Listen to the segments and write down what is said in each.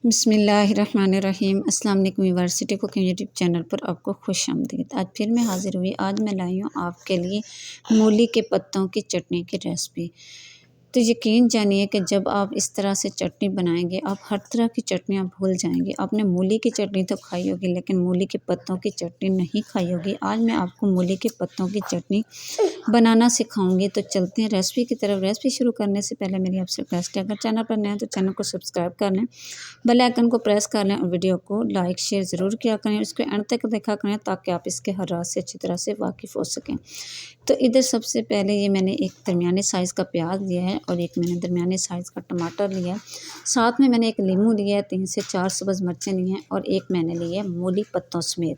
बिस्मिल्लाहिर्रहमानिर्रहीम। अस्सलाम वालेकुम यूनिवर्सिटी कुकिंग यूट्यूब चैनल पर आपको खुश आमदीद। आज फिर मैं हाज़िर हुई। आज मैं लाई हूँ आपके लिए मूली के पत्तों की चटनी की रेसिपी। तो यकीन जानिए कि जब आप इस तरह से चटनी बनाएंगे आप हर तरह की चटनी आप भूल जाएंगे। आपने मूली की चटनी तो खाई होगी लेकिन मूली के पत्तों की चटनी नहीं खाई होगी। आज मैं आपको मूली के पत्तों की चटनी बनाना सिखाऊंगी। तो चलते हैं रेसिपी की तरफ। रेसिपी शुरू करने से पहले मेरी आपसे रिक्वेस्ट है, अगर चैनल पर नए हैं तो चैनल को सब्सक्राइब कर लें, बेल आइकन को प्रेस कर लें और वीडियो को लाइक शेयर ज़रूर किया करें। इसको एंड तक देखा करें ताकि आप इसके हर राज से अच्छी तरह से वाकिफ़ हो सकें। तो इधर सबसे पहले ये मैंने एक दरमियाने साइज़ का प्याज लिया है और एक मैंने दरमियाने साइज़ का टमाटर लिया है। साथ में मैंने एक नींबू लिया है, 3 से 4 सब्ज़ मिर्चें ली हैं और एक मैंने लिया है मूली पत्तों समेत।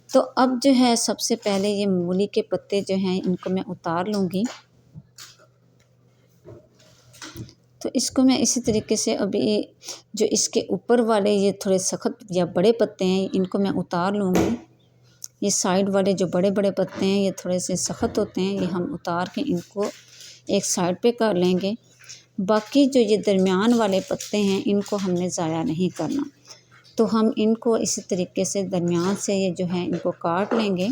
तो अब जो है सबसे पहले ये मूली के पत्ते जो हैं इनको मैं उतार लूँगी। तो इसको मैं इसी तरीके से अभी जो इसके ऊपर वाले ये थोड़े सख्त या बड़े पत्ते हैं इनको मैं उतार लूँगी। ये साइड वाले जो बड़े बड़े पत्ते हैं ये थोड़े से सख्त होते हैं, ये हम उतार के इनको एक साइड पे कर लेंगे। बाकी जो ये दरमियान वाले पत्ते हैं इनको हमने ज़ाया नहीं करना, तो हम इनको इसी तरीके से दरमियान से ये जो है इनको काट लेंगे।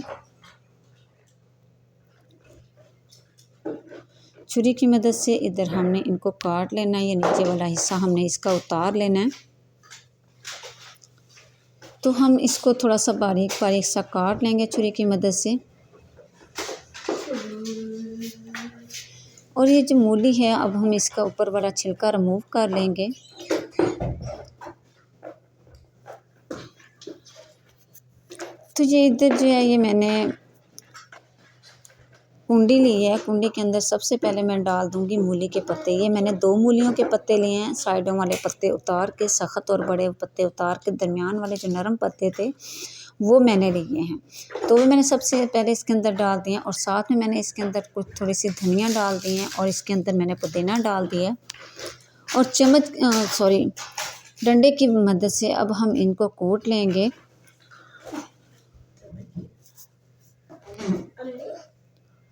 छुरी की मदद से इधर हमने इनको काट लेना है। ये नीचे वाला हिस्सा हमने इसका उतार लेना है। तो हम इसको थोड़ा सा बारीक बारीक सा काट लेंगे छुरी की मदद से। और ये जो मूली है अब हम इसका ऊपर वाला छिलका रिमूव कर लेंगे। तो ये इधर जो है ये मैंने कुंडी ली है। कुंडी के अंदर सबसे पहले मैं डाल दूंगी मूली के पत्ते। ये मैंने 2 मूलियों के पत्ते लिए हैं। साइडों वाले पत्ते उतार के, सख्त और बड़े पत्ते उतार के, दरमियान वाले जो नरम पत्ते थे वो मैंने लिए हैं। तो वो मैंने सबसे पहले इसके अंदर डाल दिए और साथ में मैंने इसके अंदर कुछ थोड़ी सी धनिया डाल दी हैं और इसके अंदर मैंने पुदीना डाल दिया और डंडे की मदद से अब हम इनको कूट लेंगे।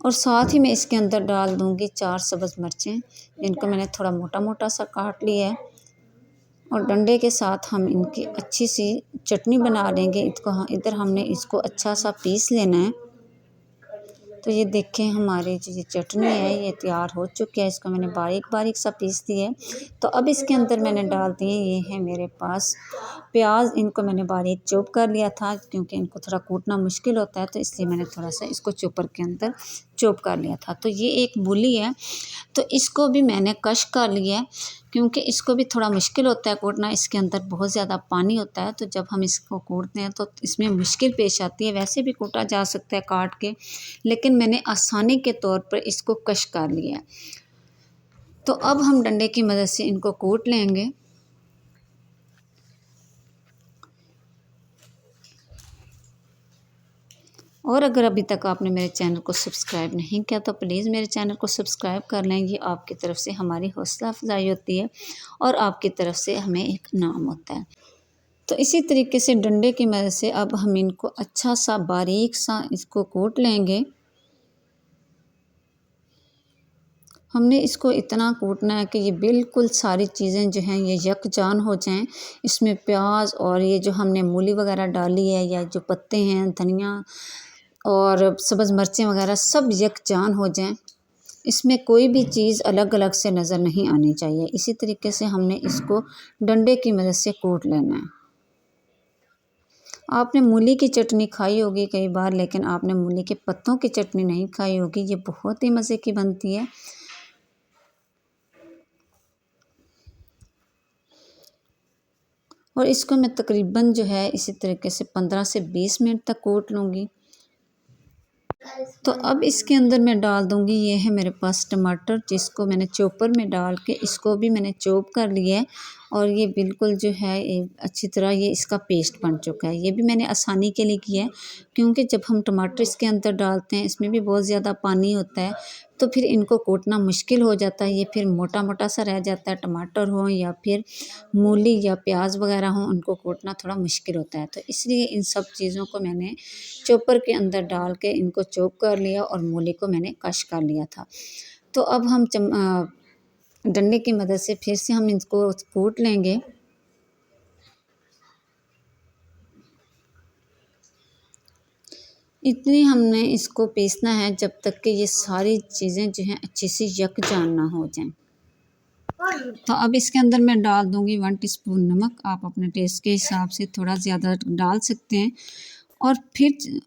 और साथ ही मैं इसके अंदर डाल दूंगी 4 सब्ज़ मिर्चें, जिनको मैंने थोड़ा मोटा मोटा सा काट लिया है। और डंडे के साथ हम इनकी अच्छी सी चटनी बना लेंगे। इधर हमने इसको अच्छा सा पीस लेना है। तो ये देखें हमारी जो ये चटनी है ये तैयार हो चुकी है। इसको मैंने बारीक बारीक सा पीस दिया है। तो अब इसके अंदर मैंने डाल दिए, ये है मेरे पास प्याज। इनको मैंने बारीक चॉप कर लिया था क्योंकि इनको थोड़ा कूटना मुश्किल होता है, तो इसलिए मैंने थोड़ा सा इसको चॉपर के अंदर चॉप कर लिया था। तो ये एक मूली है, तो इसको भी मैंने कश कर लिया है क्योंकि इसको भी थोड़ा मुश्किल होता है कूटना। इसके अंदर बहुत ज़्यादा पानी होता है, तो जब हम इसको कूटते हैं तो इसमें मुश्किल पेश आती है। वैसे भी कूटा जा सकता है काट के, लेकिन मैंने आसानी के तौर पर इसको कश कर लिया है। तो अब हम डंडे की मदद से इनको कूट लेंगे। और अगर अभी तक आपने मेरे चैनल को सब्सक्राइब नहीं किया तो प्लीज़ मेरे चैनल को सब्सक्राइब कर लें। ये आपकी तरफ से हमारी हौसला अफजाई होती है और आपकी तरफ से हमें एक नाम होता है। तो इसी तरीके से डंडे की मदद से अब हम इनको अच्छा सा बारीक सा इसको कूट लेंगे। हमने इसको इतना कूटना है कि ये बिल्कुल सारी चीज़ें जो हैं ये यकजान हो जाएं। इसमें प्याज और ये जो हमने मूली वगैरह डाली है या जो पत्ते हैं, धनिया और सब्ज़ मिर्चें वगैरह सब यकजान हो जाएं। इसमें कोई भी चीज़ अलग अलग से नज़र नहीं आनी चाहिए। इसी तरीके से हमने इसको डंडे की मदद से कूट लेना है। आपने मूली की चटनी खाई होगी कई बार, लेकिन आपने मूली के पत्तों की चटनी नहीं खाई होगी। ये बहुत ही मज़े की बनती है। और इसको मैं तकरीबन जो है इसी तरीके से 15 से 20 मिनट तक कूट लूँगी। तो अब इसके अंदर मैं डाल दूँगी, ये है मेरे पास टमाटर, जिसको मैंने चॉपर में डाल के इसको भी मैंने चॉप कर लिया है। और ये बिल्कुल जो है एक अच्छी तरह ये इसका पेस्ट बन चुका है। ये भी मैंने आसानी के लिए किया है क्योंकि जब हम टमाटर इसके अंदर डालते हैं इसमें भी बहुत ज़्यादा पानी होता है, तो फिर इनको कूटना मुश्किल हो जाता है। ये फिर मोटा मोटा सा रह जाता है। टमाटर हो या फिर मूली या प्याज वगैरह हो, उनको कूटना थोड़ा मुश्किल होता है। तो इसलिए इन सब चीज़ों को मैंने चॉपर के अंदर डाल के इनको चॉप कर लिया और मूली को मैंने कश कर लिया था। तो अब हम डंडे की मदद से फिर से हम इसको कूट लेंगे। इतनी हमने इसको पीसना है जब तक कि ये सारी चीज़ें जो हैं अच्छे से यकजान ना हो जाएं। तो अब इसके अंदर मैं डाल दूंगी 1 टीस्पून नमक। आप अपने टेस्ट के हिसाब से थोड़ा ज़्यादा डाल सकते हैं। और फिर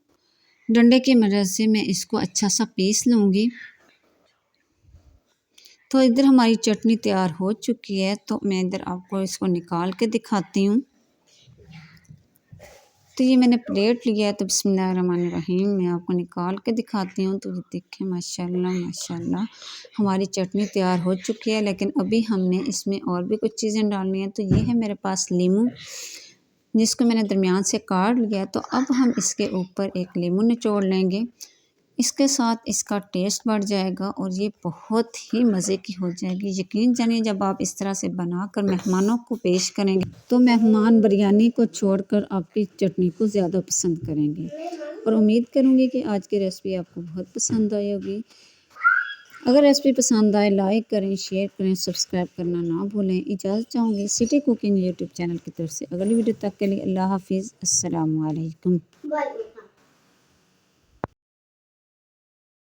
डंडे की मदद से मैं इसको अच्छा सा पीस लूँगी। तो इधर हमारी चटनी तैयार हो चुकी है, तो मैं इधर आपको इसको निकाल के दिखाती हूँ। तो ये मैंने प्लेट लिया है, तो बिस्मिल्लाहिर्रहमानिर्रहीम मैं आपको निकाल के दिखाती हूँ। तो ये देखें माशाल्लाह माशाल्लाह हमारी चटनी तैयार हो चुकी है। लेकिन अभी हमने इसमें और भी कुछ चीज़ें डालनी है। तो ये है मेरे पास नींबू, जिसको मैंने दरमियान से काट लिया। तो अब हम इसके ऊपर एक नींबू निचोड़ लेंगे। इसके साथ इसका टेस्ट बढ़ जाएगा और ये बहुत ही मज़े की हो जाएगी। यकीन जानिए, जब आप इस तरह से बनाकर मेहमानों को पेश करेंगे तो मेहमान बिरयानी को छोड़कर आपकी चटनी को ज़्यादा पसंद करेंगे। और उम्मीद करूँगी कि आज की रेसिपी आपको बहुत पसंद आई होगी। अगर रेसिपी पसंद आए लाइक करें, शेयर करें, सब्सक्राइब करना ना भूलें। इजाज़त चाहूँगी सिटी कुकिंग यूट्यूब चैनल की तरफ से। अगली वीडियो तक के लिए अल्लाह हाफिज़, अस्सलामु अलैकुम।